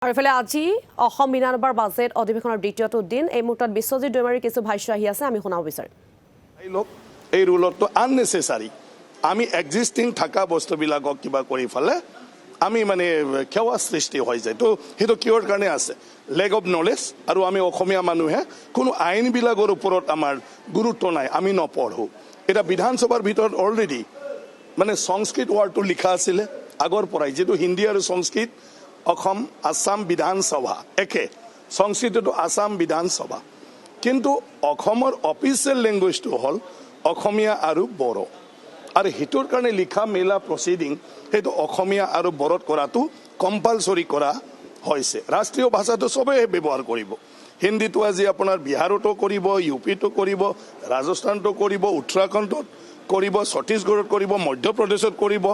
আৰু ইফালে আজি অসম বিধানসভাৰ বাজেট অধিৱেশনৰ দ্বিতীয়টো দিন এই মুহূৰ্তত বিশ্বজিৎ দৈমাৰীৰ কিছু ভাষ্য আহি আছে আমি শুনাব বিচাৰিম। এই ৰুলটো আননেচেসাৰী আমি এক্সিষ্টিং থকা বস্তুবিলাকক কিবা কৰি ফালে আমি মানে খেৱা সৃষ্টি হৈ যায় তো সেইটো কিহৰ কাৰণে আছে লেগ অফ নলেজ আৰু আমি অসমীয়া মানুহে কোনো আইনবিলাকৰ ওপৰত আমাৰ গুৰুত্ব নাই আমি নপঢ়ো এটা বিধানসভাৰ ভিতৰত অলৰেডি মানে সংস্কৃত ৱাৰ্ডটো লিখা আছিলে আগৰ পৰাই যেটো হিন্দী আৰু সংস্কৃত অসম আসাম বিধানসভা একে সংস্কৃতটো আসাম বিধানসভা কিন্তু অসমৰ অফিচিয়েল ল্যাঙ্গুৱেজটো হল অসমীয়া আৰু বড়ো আৰু হিটোৰ কাৰণে লিখা মেলা প্ৰসিডিং হেতু অসমীয়া আৰু বড়োত কৰাটো কম্পালসৰি কৰা হৈছে ৰাষ্ট্ৰীয় ভাষাটো সবে ব্যৱহাৰ কৰিব হিন্দীটো আজি আপোনাৰ বিহাৰতো কৰিব ইউপিটো কৰিব ৰাজস্থানতো কৰিব উত্তৰাখণ্ডত কৰিব ছত্তীশগড়ত কৰিব মধ্যপ্ৰদেশত কৰিব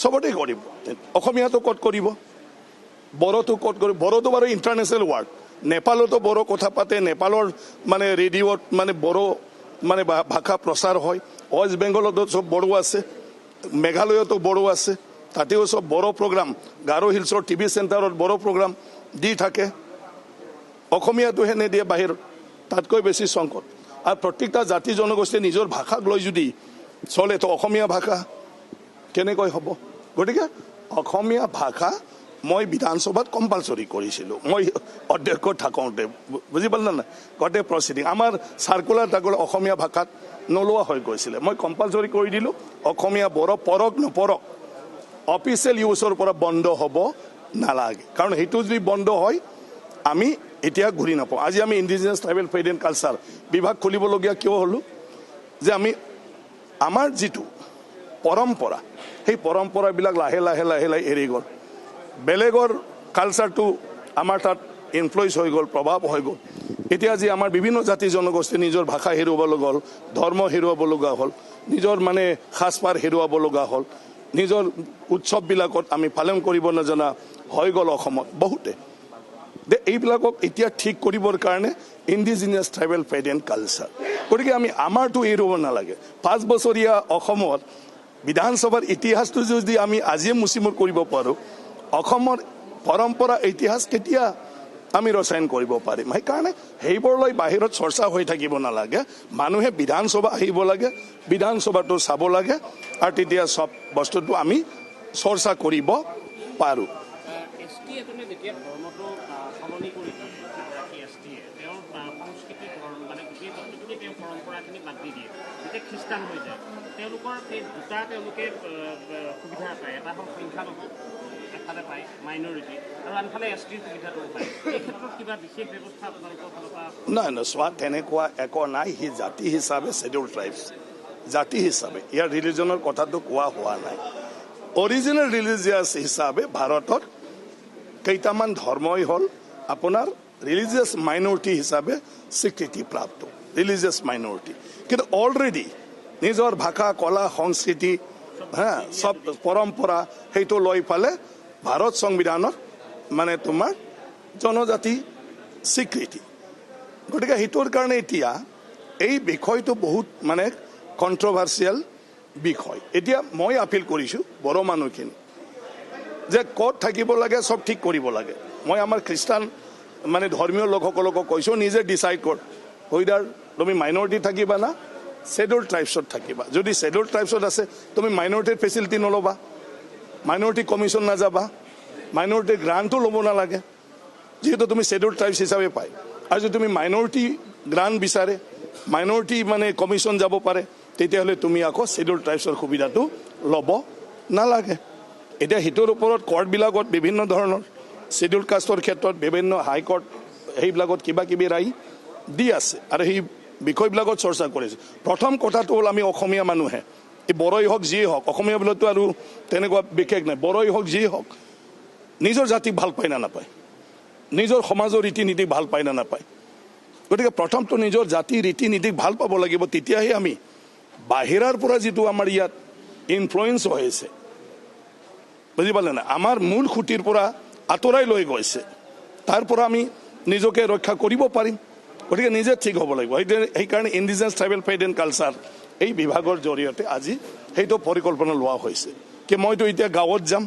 সবতে কৰিব অসমীয়াটো কত কৰিব বড়োটো কত কৰিব বড়োটো বাৰু ইন্টাৰনেশ্যনেল ৱাৰ্ড নেপালতো বড়ো কথা পাতে নেপালৰ মানে ৰেডিঅ'ত মানে বড়ো মানে ভাষা প্ৰচাৰ হয় ওয়েস্ট বেংগলতো সব বড়ো আছে মেঘালয়তো বড়ো আছে তাতেও সব বড়ো প্ৰগ্ৰাম গাৰো হিলছৰ টিভি চেণ্টাৰত বড়ো প্ৰগ্ৰাম দি থাকে অসমীয়াটোহে নিদিয়ে বাহিৰত তাতকৈ বেছি সংকট আৰু প্ৰত্যেকটা জাতি জনগোষ্ঠীয়ে নিজৰ ভাষাক লৈ যদি চলে তো অসমীয়া ভাষা কেনেকৈ হ'ব গতিকে অসমীয়া ভাষা মই বিধানসভাত কম্পালসৰি কৰিছিলো মই অধ্যক্ষ থাকোঁতে বুজি পালে না গোটেই প্ৰসিডিং আমাৰ সাৰ্কুলাৰ তাকল অসমীয়া ভাষাত নলোৱা হৈ গৈছিলে মই কম্পালসৰি কৰি দিলো অসমীয়া বড়ো পৰক নপৰক অফিচিয়েল ইউজৰ পৰা বন্ধ হ'ব নালাগে কাৰণ হেতু যদি বন্ধ হয় আমি এতিয়া ঘূৰি নাপাওঁ আজি আমি indigenous tribal faith and culture বিভাগ খুলিবলগীয়া কিয় হলো যে আমি আমাৰ যিটো পৰম্পৰা সেই পৰম্পৰাবিলাক লাহে লাহে লাহে লাহে এৰি গ'ল বেলেগৰ কালচাৰটো আমাৰ তাত ইনফ্লুয়েন্স হৈ গ'ল প্ৰভাৱ হৈ গ'ল এতিয়া আজি আমাৰ বিভিন্ন জাতি জনগোষ্ঠী নিজৰ ভাষা হেৰুৱাব লগা হ'ল ধৰ্ম হেৰুৱাব লগা হ'ল নিজৰ মানে সাজপাৰ হেৰুৱাব লগা হ'ল নিজৰ উৎসৱবিলাকত আমি পালন কৰিব নজনা হৈ গ'ল অসমত বহুতে এইবিলাকক এতিয়া ঠিক কৰিবৰ কাৰণে indigenous tribal faith and culture গতিকে আমি আমাৰটো এৰিব নালাগে 5 বছৰীয়া অসমত বিধানসভাৰ ইতিহাসটো যদি আমি আজিয়ে মুচিমুৰ কৰিব পাৰোঁ অসমৰ পৰম্পৰা ইতিহাস কেতিয়া আমি ৰচয়ন কৰিব পাৰিম সেইকাৰণে সেইবোৰলৈ বাহিৰত চৰ্চা হৈ থাকিব নালাগে মানুহে বিধানসভা আহিব লাগে বিধানসভাটো চাব লাগে আৰু তেতিয়া সব বস্তুটো আমি চৰ্চা কৰিব পাৰোঁ খ্ৰীষ্টান হৈ যায় তেওঁলোকৰ এই দুটা তেওঁলোকে সুবিধা পায় এটা হ'ল সংখ্যালঘু এফালে পায় মাইনৰিটি আৰু আনফালে এছটিৰ সুবিধাটো পায় এই ক্ষেত্ৰত কিবা বিশেষ ব্যৱস্থা আপোনালোকৰ ফালৰ পৰা নাই নাই চোৱা তেনেকুৱা একো নাই সি জাতি হিচাপে শেডিউল ট্ৰাইবছ জাতি হিচাপে ইয়াৰ ৰিলিজনৰ কথাটো কোৱা হোৱা নাই অৰিজিনেল ৰিলিজিয়াছ হিচাপে ভাৰতত কেইটামান ধৰ্মই হ'ল আপোনাৰ ৰিলিজিয়াছ মাইনৰিটি হিচাপে স্বীকৃতি প্ৰাপ্ত ৰিলিজিয়াছ মাইনৰিটি কিন্তু অলৰেডি নিজৰ ভাষা কলা সংস্কৃতি সব পৰম্পৰা সেইটো লৈ ফালে ভাৰত সংবিধানত মানে তোমাৰ জনজাতি স্বীকৃতি গতিকে সেইটোৰ কাৰণে এতিয়া এই বিষয়টো বহুত মানে কণ্ট্ৰভাৰ্চিয়েল বিষয় এতিয়া মই আপিল কৰিছোঁ বড়ো মানুহখিনি যে ক'ত থাকিব লাগে সব ঠিক কৰিব লাগে মই আমাৰ খ্ৰীষ্টান মানে ধৰ্মীয় লোকসকলকো কৈছোঁ নিজে ডিচাইড কৰ হুইদাৰ তুমি মাইনৰিটি থাকিবা না শেডিউল ট্ৰাইবছত থাকিবা যদি শেডিউল ট্ৰাইবছত আছে তুমি মাইনৰিটিৰ ফেচিলিটি নল'বা মাইনৰিটি কমিশ্যন নাযাবা মাইনৰিটিৰ গ্ৰাণ্টো ল'ব নালাগে যিহেতু তুমি শেডিউল ট্ৰাইবছ হিচাপে পায় আৰু যদি তুমি মাইনৰিটি গ্ৰাণ্ট বিচাৰে মাইনৰিটি মানে কমিশ্যন যাব পাৰে তেতিয়াহ'লে তুমি আকৌ শেডিউল ট্ৰাইবছৰ সুবিধাটো ল'ব নালাগে এতিয়া সেইটোৰ ওপৰত কৰ্টবিলাকত বিভিন্ন ধৰণৰ শেডিউল কাষ্টৰ ক্ষেত্ৰত বিভিন্ন হাইকোৰ্ট সেইবিলাকত কিবা কিবি ৰায় দি আছে আৰু সেই বিষয়বিলাকত চৰ্চা কৰিছে প্ৰথম কথাটো হ'ল আমি অসমীয়া মানুহে এই বড়োই হওক যিয়ে হওক অসমীয়া বোলেতো আৰু তেনেকুৱা বিশেষ নাই বড়োই হওক যিয়ে হওক নিজৰ জাতিক ভাল পায় না নাপায় নিজৰ সমাজৰ ৰীতি নীতিক ভাল পায় না নাপায় গতিকে প্ৰথমটো নিজৰ জাতি ৰীতি নীতিক ভাল পাব লাগিব তেতিয়াহে আমি বাহিৰৰ পৰা যিটো আমাৰ ইয়াত ইনফ্লুয়েন্স হৈছে বুজি পালে না আমাৰ মূল খুঁটিৰ পৰা আঁতৰাই লৈ গৈছে তাৰ পৰা আমি নিজকে ৰক্ষা কৰিব পাৰিম গতিকে নিজে ঠিক হ'ব লাগিব সেইকাৰণে indigenous tribal faith and culture এই বিভাগৰ জৰিয়তে আজি সেইটো পৰিকল্পনা লোৱা হৈছে কি মইতো এতিয়া গাঁৱত যাম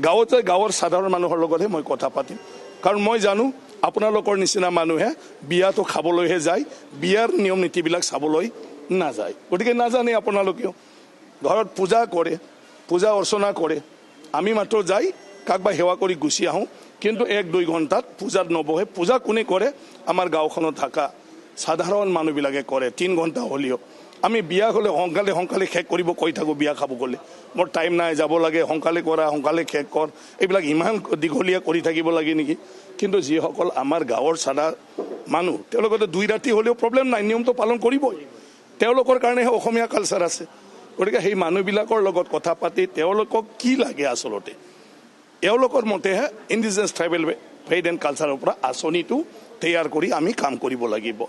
গাঁৱতে গাঁৱৰ সাধাৰণ মানুহৰ লগতহে মই কথা পাতিম কাৰণ মই জানো আপোনালোকৰ নিচিনা মানুহে বিয়াটো খাবলৈহে যায় বিয়াৰ নিয়ম নীতিবিলাক চাবলৈ নাযায় গতিকে নাজানে আপোনালোকেও ঘৰত পূজা কৰে পূজা অৰ্চনা কৰে আমি মাত্ৰ যাই কাকবা সেৱা কৰি গুচি আহোঁ কিন্তু 1-2 ঘণ্টাত পূজাত নবহে পূজা কোনে কৰে আমাৰ গাঁওখনত থকা সাধাৰণ মানুহবিলাকে কৰে 3 ঘণ্টা হ'লেও আমি বিয়া হ'লে সোনকালে শেষ কৰিব কৈ থাকোঁ বিয়া খাব গ'লে মোৰ টাইম নাই যাব লাগে সোনকালে কৰা সোনকালে শেষ কৰ এইবিলাক ইমান দীঘলীয়া কৰি থাকিব লাগে নেকি কিন্তু যিসকল আমাৰ গাঁৱৰ চাদা মানুহ তেওঁলোকতে 2 ৰাতি হ'লেও প্ৰব্লেম নাই নিয়মটো পালন কৰিবই তেওঁলোকৰ কাৰণেহে অসমীয়া কালচাৰ আছে গতিকে সেই মানুহবিলাকৰ লগত কথা পাতি তেওঁলোকক কি লাগে আচলতে এওঁলোকৰ মতেহে ইণ্ডিজিনাছ ট্ৰাইবেল ফেইড এণ্ড কালচাৰৰ পৰা আঁচনিটো তৈয়াৰ কৰি আমি কাম কৰিব লাগিব